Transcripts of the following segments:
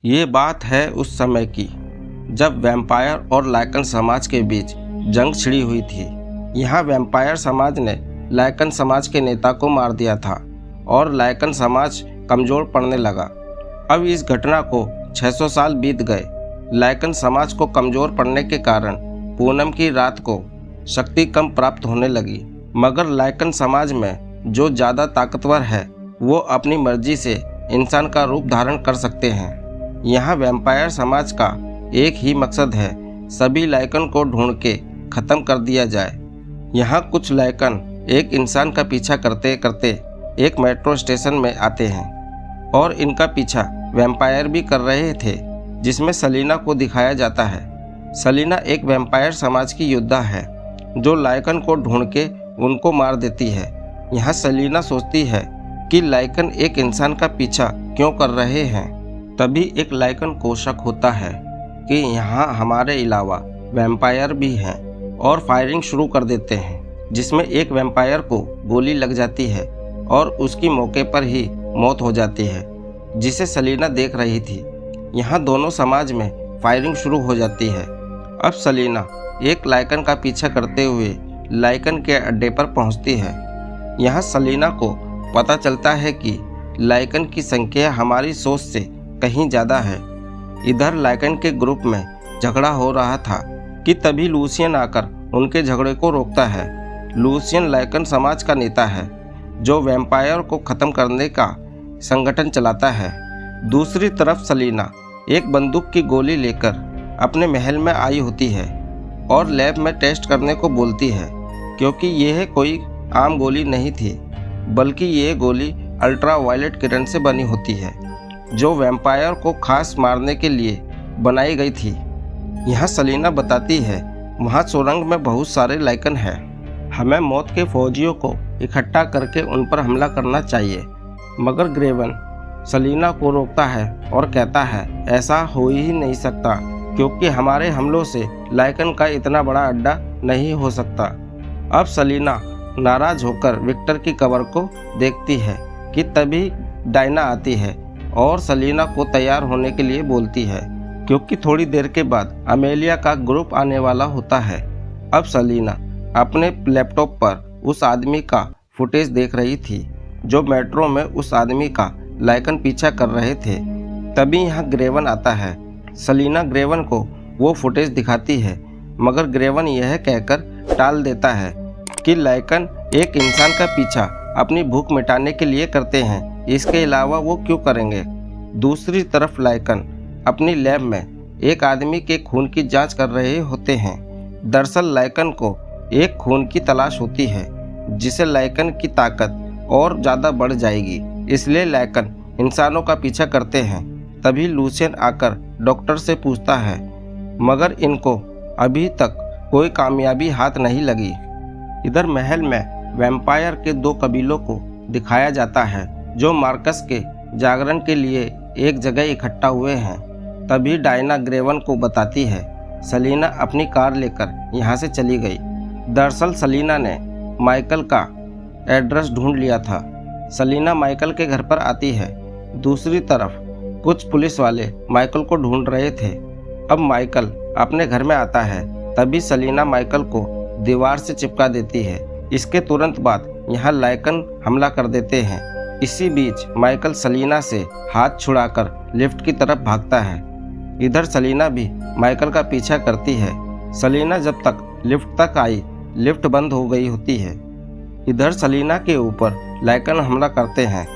ये बात है उस समय की जब वैम्पायर और लाइकन समाज के बीच जंग छिड़ी हुई थी। यहाँ वैम्पायर समाज ने लाइकन समाज के नेता को मार दिया था और लाइकन समाज कमज़ोर पड़ने लगा। अब इस घटना को 600 साल बीत गए। लाइकन समाज को कमज़ोर पड़ने के कारण पूनम की रात को शक्ति कम प्राप्त होने लगी, मगर लाइकन समाज में जो ज़्यादा ताकतवर है वो अपनी मर्जी से इंसान का रूप धारण कर सकते हैं। यहाँ वैम्पायर समाज का एक ही मकसद है, सभी लाइकन को ढूंढ के ख़त्म कर दिया जाए। यहाँ कुछ लाइकन एक इंसान का पीछा करते करते एक मेट्रो स्टेशन में आते हैं और इनका पीछा वैम्पायर भी कर रहे थे, जिसमें सलीना को दिखाया जाता है। सलीना एक वैम्पायर समाज की योद्धा है जो लाइकन को ढूंढ के उनको मार देती है। यहाँ सलीना सोचती है कि लाइकन एक इंसान का पीछा क्यों कर रहे हैं। तभी एक लाइकन को शक होता है कि यहाँ हमारे अलावा वैम्पायर भी हैं और फायरिंग शुरू कर देते हैं, जिसमें एक वैम्पायर को गोली लग जाती है और उसकी मौके पर ही मौत हो जाती है, जिसे सलीना देख रही थी। यहाँ दोनों समाज में फायरिंग शुरू हो जाती है। अब सलीना एक लाइकन का पीछा करते हुए लाइकन के अड्डे पर पहुँचती है। यहाँ सलीना को पता चलता है कि लाइकन की संख्या हमारी सोच से कहीं ज़्यादा है। इधर लाइकन के ग्रुप में झगड़ा हो रहा था कि तभी लूसियन आकर उनके झगड़े को रोकता है। लूसियन लाइकन समाज का नेता है जो वैम्पायर को ख़त्म करने का संगठन चलाता है। दूसरी तरफ सलीना एक बंदूक की गोली लेकर अपने महल में आई होती है और लैब में टेस्ट करने को बोलती है, क्योंकि यह कोई आम गोली नहीं थी, बल्कि ये गोली अल्ट्रावायलेट किरण से बनी होती है जो वैम्पायर को खास मारने के लिए बनाई गई थी। यहाँ सलीना बताती है वहाँ सुरंग में बहुत सारे लाइकन हैं, हमें मौत के फौजियों को इकट्ठा करके उन पर हमला करना चाहिए। मगर ग्रेवन सलीना को रोकता है और कहता है ऐसा हो ही नहीं सकता, क्योंकि हमारे हमलों से लाइकन का इतना बड़ा अड्डा नहीं हो सकता। अब सलीना नाराज होकर विक्टर की कब्र को देखती है कि तभी डायना आती है और सलीना को तैयार होने के लिए बोलती है, क्योंकि थोड़ी देर के बाद अमेलिया का ग्रुप आने वाला होता है। अब सलीना अपने लैपटॉप पर उस आदमी का फुटेज देख रही थी जो मेट्रो में उस आदमी का लाइकन पीछा कर रहे थे। तभी यहाँ ग्रेवन आता है। सलीना ग्रेवन को वो फुटेज दिखाती है, मगर ग्रेवन यह कहकर टाल देता है कि लाइकन एक इंसान का पीछा अपनी भूख मिटाने के लिए करते हैं, इसके अलावा वो क्यों करेंगे। दूसरी तरफ लाइकन अपनी लैब में एक आदमी के खून की जांच कर रहे होते हैं। दरअसल लाइकन को एक खून की तलाश होती है जिसे लाइकन की ताकत और ज़्यादा बढ़ जाएगी, इसलिए लाइकन इंसानों का पीछा करते हैं। तभी लूसियन आकर डॉक्टर से पूछता है, मगर इनको अभी तक कोई कामयाबी हाथ नहीं लगी। इधर महल में वैम्पायर के दो कबीलों को दिखाया जाता है जो मार्कस के जागरण के लिए एक जगह इकट्ठा हुए हैं। तभी डायना ग्रेवन को बताती है सलीना अपनी कार लेकर यहाँ से चली गई। दरअसल सलीना ने माइकल का एड्रेस ढूंढ लिया था। सलीना माइकल के घर पर आती है। दूसरी तरफ कुछ पुलिस वाले माइकल को ढूंढ रहे थे। अब माइकल अपने घर में आता है। तभी सलीना माइकल को दीवार से चिपका देती है। इसके तुरंत बाद यहाँ लाइकन हमला कर देते हैं। इसी बीच माइकल सलीना से हाथ छुड़ाकर लिफ्ट की तरफ भागता है। इधर सलीना भी माइकल का पीछा करती है। सलीना जब तक लिफ्ट तक आई, लिफ्ट बंद हो गई होती है। इधर सलीना के ऊपर लाइकन हमला करते हैं।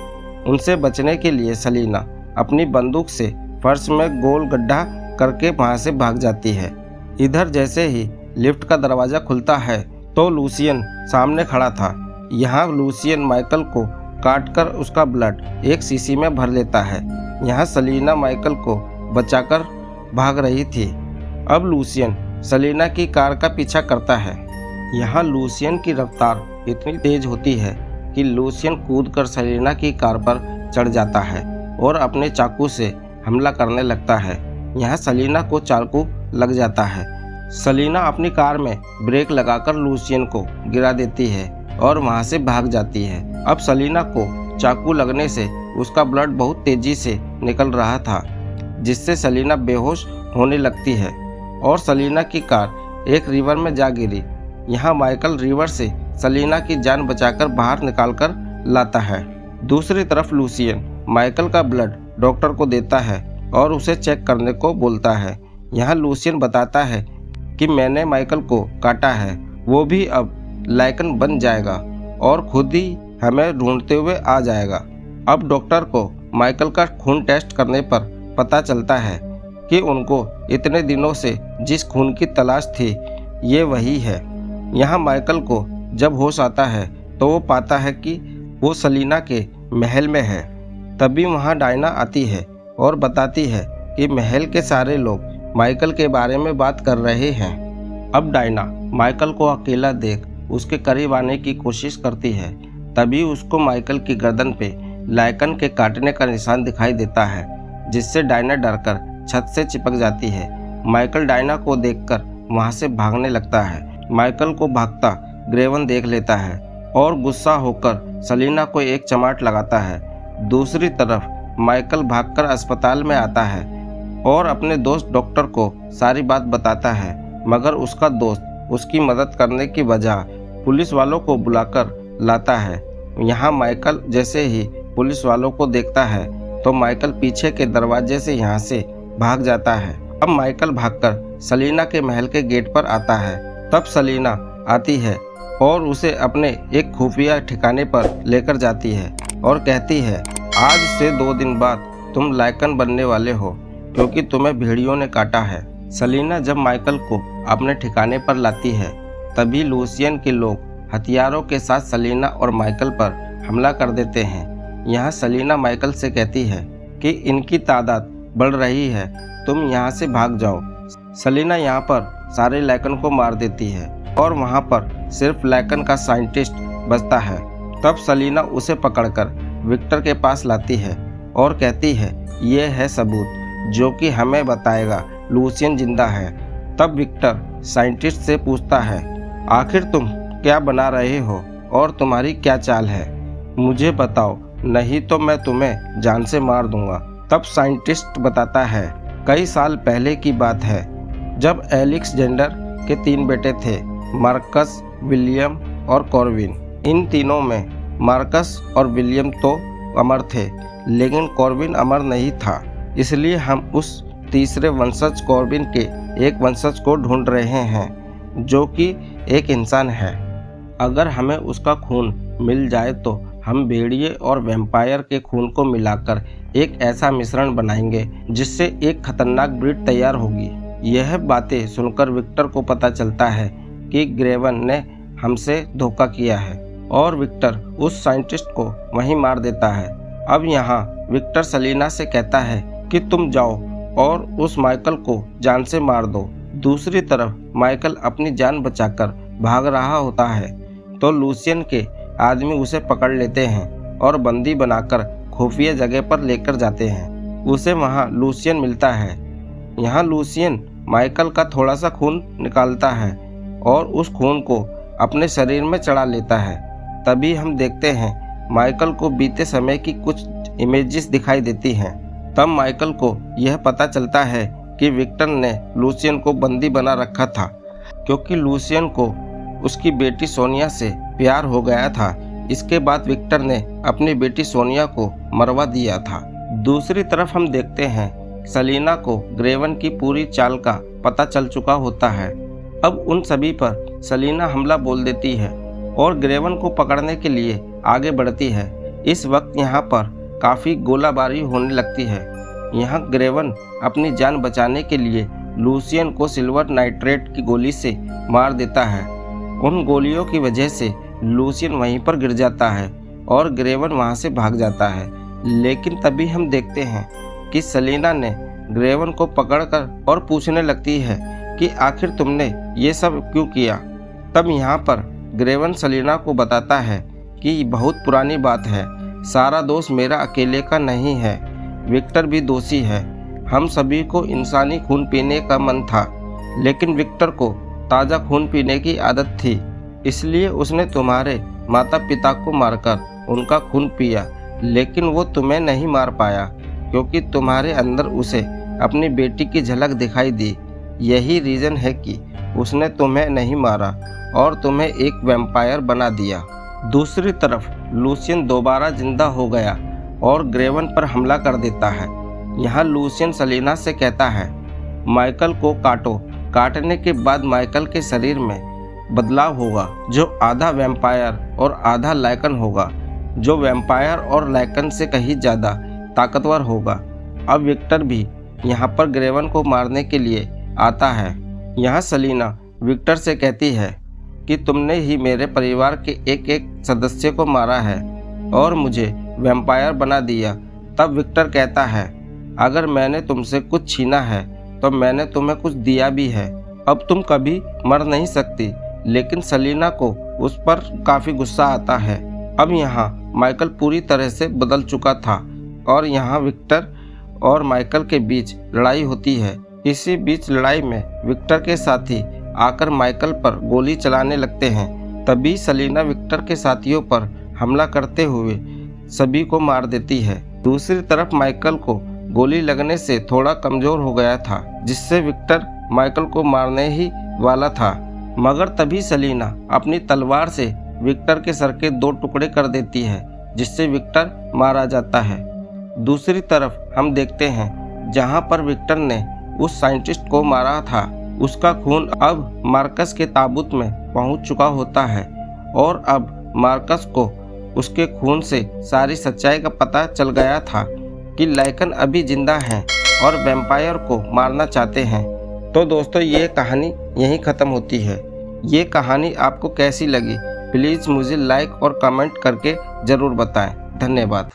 उनसे बचने के लिए सलीना अपनी बंदूक से फर्श में गोल गड्ढा करके वहाँ से भाग जाती है। इधर जैसे ही लिफ्ट का दरवाज़ा खुलता है तो लूसियन सामने खड़ा था। यहाँ लूसियन माइकल को काटकर उसका ब्लड एक शीशी में भर लेता है। यहाँ सलीना माइकल को बचाकर भाग रही थी। अब लूसियन सलीना की कार का पीछा करता है। यहाँ लूसियन की रफ्तार इतनी तेज होती है कि लूसियन कूदकर सलीना की कार पर चढ़ जाता है और अपने चाकू से हमला करने लगता है। यहाँ सलीना को चाकू लग जाता है। सलीना अपनी कार में ब्रेक लगाकर लूसियन को गिरा देती है और वहाँ से भाग जाती है। अब सलीना को चाकू लगने से उसका ब्लड बहुत तेजी से निकल रहा था। जिससे सलीना बेहोश होने लगती है और सलीना की कार एक रिवर में जा गिरी। यहाँ माइकल रिवर से सलीना की जान बचाकर बाहर निकालकर लाता है। दूसरी तरफ लूसियन माइकल का ब्लड डॉक्टर को देता है और उसे चेक करने को बोलता है। यहाँ लूसियन बताता है कि मैंने माइकल को काटा है, वो भी अब लाइकन बन जाएगा और खुद ही हमें ढूंढते हुए आ जाएगा। अब डॉक्टर को माइकल का खून टेस्ट करने पर पता चलता है कि उनको इतने दिनों से जिस खून की तलाश थी ये वही है। यहाँ माइकल को जब होश आता है तो वो पाता है कि वो सलीना के महल में है। तभी वहाँ डायना आती है और बताती है कि महल के सारे लोग माइकल के बारे में बात कर रहे हैं। अब डायना माइकल को अकेला देख उसके करीब आने की कोशिश करती है। तभी उसको माइकल की गर्दन पे लाइकन के काटने का निशान दिखाई देता है, जिससे डायना डरकर छत से चिपक जाती है। माइकल डायना को देखकर वहाँ से भागने लगता है। माइकल को भागता ग्रेवन देख लेता है और गुस्सा होकर सलीना को एक चमाट लगाता है। दूसरी तरफ माइकल भागकर अस्पताल में आता है और अपने दोस्त डॉक्टर को सारी बात बताता है, मगर उसका दोस्त उसकी मदद करने की बजाय पुलिस वालों को बुलाकर लाता है। यहाँ माइकल जैसे ही पुलिस वालों को देखता है तो माइकल पीछे के दरवाजे से यहाँ से भाग जाता है। अब माइकल भागकर सलीना के महल के गेट पर आता है। तब सलीना आती है और उसे अपने एक खुफिया ठिकाने पर लेकर जाती है और कहती है, आज से 2 दिन बाद तुम लाइकन बनने वाले हो क्योंकि तुम्हें भेड़ियों ने काटा है। सलीना जब माइकल को अपने ठिकाने पर लाती है तभी लूसियन के लोग हथियारों के साथ सलीना और माइकल पर हमला कर देते हैं। यहाँ सलीना माइकल से कहती है कि इनकी तादाद बढ़ रही है, तुम यहाँ से भाग जाओ। सलीना यहाँ पर सारे लाइकन को मार देती है और वहाँ पर सिर्फ लाइकन का साइंटिस्ट बचता है। तब सलीना उसे पकड़कर विक्टर के पास लाती है और कहती है, ये है सबूत जो कि हमें बताएगा लूसियन जिंदा है। तब विक्टर साइंटिस्ट से पूछता है, आखिर तुम क्या बना रहे हो और तुम्हारी क्या चाल है, मुझे बताओ, नहीं तो मैं तुम्हें जान से मार दूंगा। तब साइंटिस्ट बताता है, कई साल पहले की बात है जब एलेक्जेंडर के 3 बेटे थे, मार्कस, विलियम और कॉर्विन। इन तीनों में मार्कस और विलियम तो अमर थे, लेकिन कॉर्विन अमर नहीं था। इसलिए हम उस तीसरे वंशज कॉर्विन के एक वंशज को ढूंढ रहे हैं जो कि एक इंसान है। अगर हमें उसका खून मिल जाए तो हम भेड़िए और वैम्पायर के खून को मिलाकर एक ऐसा मिश्रण बनाएंगे जिससे एक खतरनाक ब्रीड तैयार होगी। यह बातें सुनकर विक्टर को पता चलता है कि ग्रेवन ने हमसे धोखा किया है और विक्टर उस साइंटिस्ट को वहीं मार देता है। अब यहाँ विक्टर सलीना से कहता है कि तुम जाओ और उस माइकल को जान से मार दो। दूसरी तरफ माइकल अपनी जान बचाकर भाग रहा होता है तो लूसियन के आदमी उसे पकड़ लेते हैं और बंदी बनाकर खुफिया जगह पर लेकर जाते हैं। उसे वहाँ लूसियन मिलता है। यहाँ लूसियन माइकल का थोड़ा सा खून निकालता है और उस खून को अपने शरीर में चढ़ा लेता है। तभी हम देखते हैं माइकल को बीते समय की कुछ इमेजेस दिखाई देती हैं। तब माइकल को यह पता चलता है कि विक्टर ने लूसियन को बंदी बना रखा था क्योंकि लूसियन को उसकी बेटी सोनिया से प्यार हो गया था। इसके बाद विक्टर ने अपनी बेटी सोनिया को मरवा दिया था। दूसरी तरफ हम देखते हैं सलीना को ग्रेवन की पूरी चाल का पता चल चुका होता है। अब उन सभी पर सलीना हमला बोल देती है और ग्रेवन को पकड़ने के लिए आगे बढ़ती है। इस वक्त यहाँ पर काफ़ी गोलाबारी होने लगती है। यहाँ ग्रेवन अपनी जान बचाने के लिए लूसियन को सिल्वर नाइट्रेट की गोली से मार देता है। उन गोलियों की वजह से लूसियन वहीं पर गिर जाता है और ग्रेवन वहाँ से भाग जाता है। लेकिन तभी हम देखते हैं कि सलीना ने ग्रेवन को पकड़कर और पूछने लगती है कि आखिर तुमने ये सब क्यों किया। तब यहाँ पर ग्रेवन सलीना को बताता है कि बहुत पुरानी बात है, सारा दोष मेरा अकेले का नहीं है, विक्टर भी दोषी है। हम सभी को इंसानी खून पीने का मन था, लेकिन विक्टर को ताज़ा खून पीने की आदत थी, इसलिए उसने तुम्हारे माता पिता को मारकर उनका खून पिया। लेकिन वो तुम्हें नहीं मार पाया क्योंकि तुम्हारे अंदर उसे अपनी बेटी की झलक दिखाई दी। यही रीज़न है कि उसने तुम्हें नहीं मारा और तुम्हें एक वैम्पायर बना दिया। दूसरी तरफ लूसियन दोबारा जिंदा हो गया और ग्रेवन पर हमला कर देता है। यहाँ लूसियन सेलिना से कहता है, माइकल को काटो। काटने के बाद माइकल के शरीर में बदलाव होगा, जो आधा वैम्पायर और आधा लाइकन होगा, जो वैम्पायर और लाइकन से कहीं ज़्यादा ताकतवर होगा। अब विक्टर भी यहाँ पर ग्रेवन को मारने के लिए आता है। यहाँ सेलिना विक्टर से कहती है कि तुमने ही मेरे परिवार के एक एक सदस्य को मारा है और मुझे वैम्पायर बना दिया। तब विक्टर कहता है, अगर मैंने तुमसे कुछ छीना है तो मैंने तुम्हें कुछ दिया भी है। अब तुम कभी मर नहीं सकती। लेकिन सेलिना को उस पर काफ़ी गुस्सा आता है। अब यहाँ माइकल पूरी तरह से बदल चुका था और यहाँ विक्टर और माइकल के बीच लड़ाई होती है। इसी बीच लड़ाई में विक्टर के साथी आकर माइकल पर गोली चलाने लगते हैं। तभी सेलिना विक्टर के साथियों पर हमला करते हुए सभी को मार देती है। दूसरी तरफ माइकल को गोली लगने से थोड़ा कमज़ोर हो गया था, जिससे विक्टर माइकल को मारने ही वाला था। मगर तभी सेलिना अपनी तलवार से विक्टर के सर के 2 टुकड़े कर देती है, जिससे विक्टर मारा जाता है। दूसरी तरफ हम देखते हैं जहां पर विक्टर ने उस साइंटिस्ट को मारा था, उसका खून अब मार्कस के ताबूत में पहुंच चुका होता है और अब मार्कस को उसके खून से सारी सच्चाई का पता चल गया था कि लाइकन अभी जिंदा हैं और वैम्पायर को मारना चाहते हैं। तो दोस्तों, ये कहानी यहीं ख़त्म होती है। ये कहानी आपको कैसी लगी प्लीज़ मुझे लाइक और कमेंट करके ज़रूर बताएं। धन्यवाद।